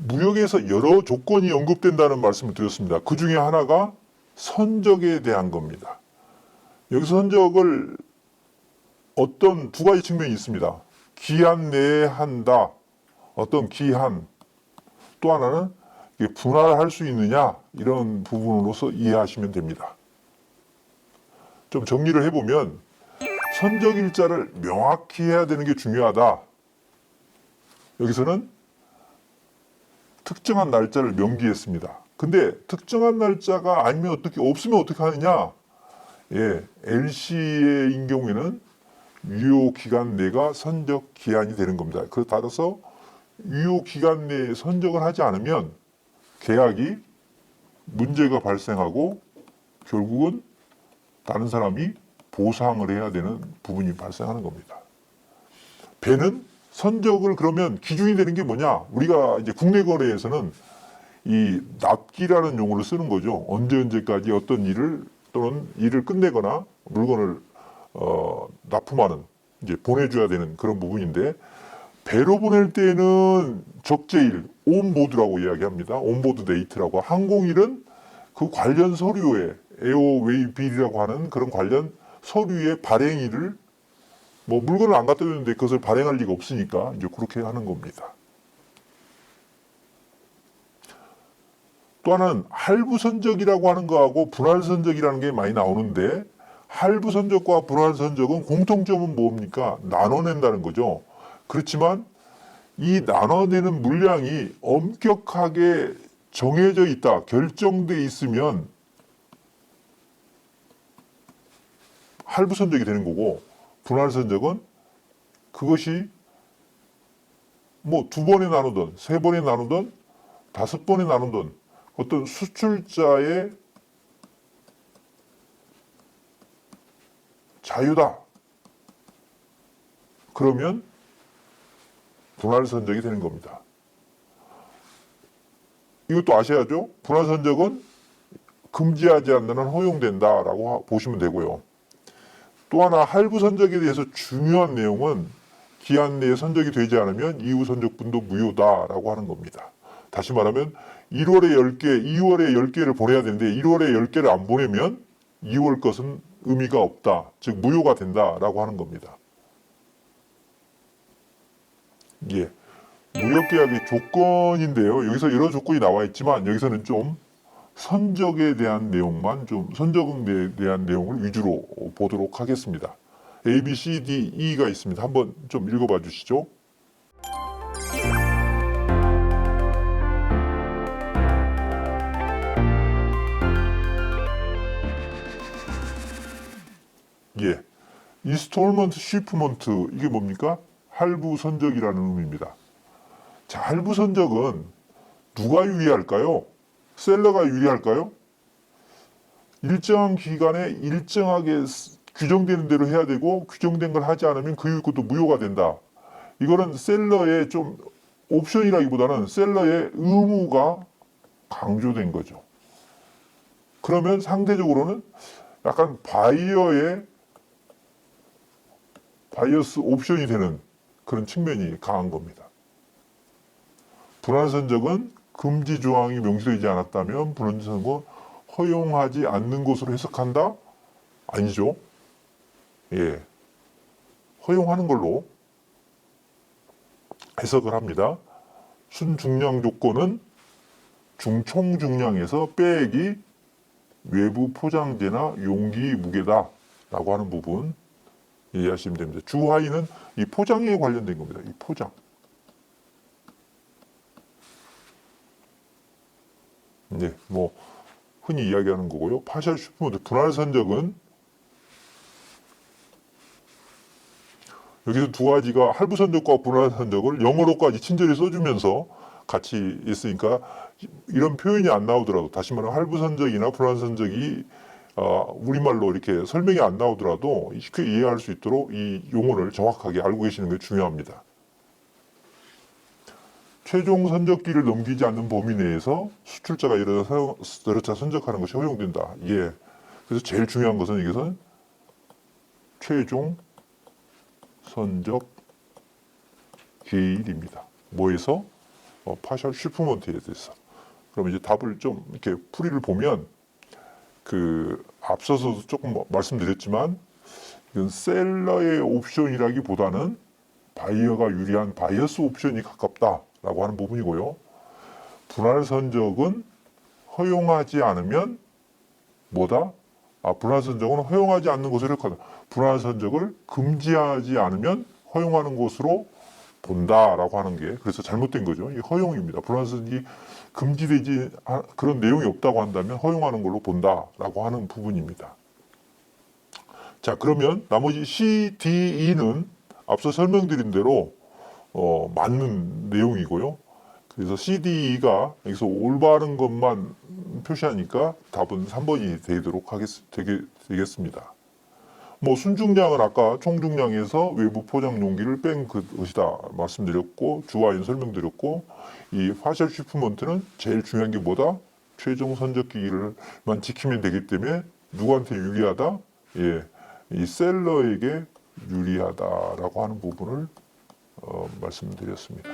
무역에서 여러 조건이 언급된다는 말씀을 드렸습니다. 그 중에 하나가 선적에 대한 겁니다. 여기서 선적을 어떤 두 가지 측면이 있습니다. 기한 내에 한다. 어떤 기한. 또 하나는 분할할 수 있느냐. 이런 부분으로서 이해하시면 됩니다. 좀 정리를 해보면 선적일자를 명확히 해야 되는 게 중요하다. 여기서는 특정한 날짜를 명기했습니다. 근데 특정한 날짜가 아니면 없으면 어떻게 하느냐? 예, LC의 경우에는 유효 기간 내가 선적 기한이 되는 겁니다. 따라서 유효 기간 내에 선적을 하지 않으면 계약이 문제가 발생하고 결국은 다른 사람이 보상을 해야 되는 부분이 발생하는 겁니다. 배는 선적을 그러면 기준이 되는 게 뭐냐? 우리가 이제 국내 거래에서는 이 납기라는 용어를 쓰는 거죠. 언제까지 어떤 일을 또는 일을 끝내거나 물건을 납품하는 이제 보내줘야 되는 그런 부분인데 배로 보낼 때는 적재일 온보드라고 이야기합니다. 온보드 데이트라고 항공일은 그 관련 서류에 에어웨이빌이라고 하는 그런 관련 서류의 발행일을 뭐 물건을 안 갖다 주는데 그것을 발행할 리가 없으니까 이제 그렇게 하는 겁니다. 또 하나는 할부선적이라고 하는 거하고 분할선적이라는 게 많이 나오는데 할부선적과 분할선적은 공통점은 뭡니까? 나눠낸다는 거죠. 그렇지만 이 나눠내는 물량이 엄격하게 정해져 있다, 결정돼 있으면 할부선적이 되는 거고 분할선적은 그것이 뭐 2번에 나누든 3번에 나누든 5번에 나누든 어떤 수출자의 자유다. 그러면 분할선적이 되는 겁니다. 이것도 아셔야죠. 분할선적은 금지하지 않는 한 허용된다라고 보시면 되고요. 또 하나 할부선적에 대해서 중요한 내용은 기한 내에 선적이 되지 않으면 이후 선적분도 무효다라고 하는 겁니다. 다시 말하면 1월에 10개, 2월에 10개를 보내야 되는데 1월에 10개를 안 보내면 2월 것은 의미가 없다. 즉 무효가 된다라고 하는 겁니다. 예, 무역계약의 조건인데요. 여기서 여러 조건이 나와 있지만 여기서는 좀 선적에 대한 내용만 선적에 대한 내용을 위주로 보도록 하겠습니다. A, B, C, D, E가 있습니다. 한번 좀 읽어봐 주시죠. 예, 인스톨먼트, 쉬프먼트 이게 뭡니까? 할부 선적이라는 의미입니다. 자, 할부 선적은 누가 유리할까요? 셀러가 유리할까요? 일정한 기간에 일정하게 규정되는 대로 해야 되고 규정된 걸 하지 않으면 그 이후 것도 무효가 된다. 이거는 셀러의 좀 옵션이라기보다는 셀러의 의무가 강조된 거죠. 그러면 상대적으로는 약간 바이어스 옵션이 되는 그런 측면이 강한 겁니다. 분할선적은 금지 조항이 명시되지 않았다면 분할선적은 허용하지 않는 것으로 해석한다? 아니죠. 예, 허용하는 걸로 해석을 합니다. 순중량 조건은 중총중량에서 빼기 외부 포장재나 용기 무게다 라고 하는 부분 이해하시면 됩니다. 주하위는 이 포장에 관련된 겁니다. 이 포장. 네, 뭐 흔히 이야기하는 거고요. 파셜 슈퍼모드 분할선적은 여기서 두 가지가 할부선적과 분할선적을 영어로까지 친절히 써주면서 같이 있으니까 이런 표현이 안 나오더라도 다시 말하면 할부선적이나 분할선적이 우리말로 이렇게 설명이 안 나오더라도 쉽게 이해할 수 있도록 이 용어를 정확하게 알고 계시는 게 중요합니다. 최종 선적기를 넘기지 않는 범위 내에서 수출자가 여러 차 선적하는 것이 허용된다. 예. 그래서 제일 중요한 것은 이것은 최종 선적 기일입니다. 뭐에서? 파셜 쉬프먼트에 대해서. 그럼 이제 답을 좀 이렇게 풀이를 보면 그 앞서서도 조금 말씀드렸지만 이건 셀러의 옵션이라기보다는 바이어가 유리한 바이어스 옵션이 가깝다라고 하는 부분이고요. 분할 선적은 허용하지 않으면 뭐다? 분할 선적은 허용하지 않는 것을 택하다. 분할 선적을 금지하지 않으면 허용하는 것으로 본다라고 하는 게 그래서 잘못된 거죠. 이 허용입니다. 분할 선적이 금지되지 그런 내용이 없다고 한다면 허용하는 걸로 본다라고 하는 부분입니다. 자, 그러면 나머지 C, D, E는 앞서 설명드린 대로 맞는 내용이고요. 그래서 C, D, E가 여기서 올바른 것만 표시하니까 답은 3번이 되겠습니다. 뭐 순중량은 아까 총중량에서 외부 포장 용기를 뺀 것이다 말씀드렸고 주와인 설명드렸고 이 파셜 쉬프먼트는 제일 중요한 게 뭐다? 최종 선적 기기를만 지키면 되기 때문에 누구한테 유리하다? 예, 이 셀러에게 유리하다라고 하는 부분을 말씀드렸습니다.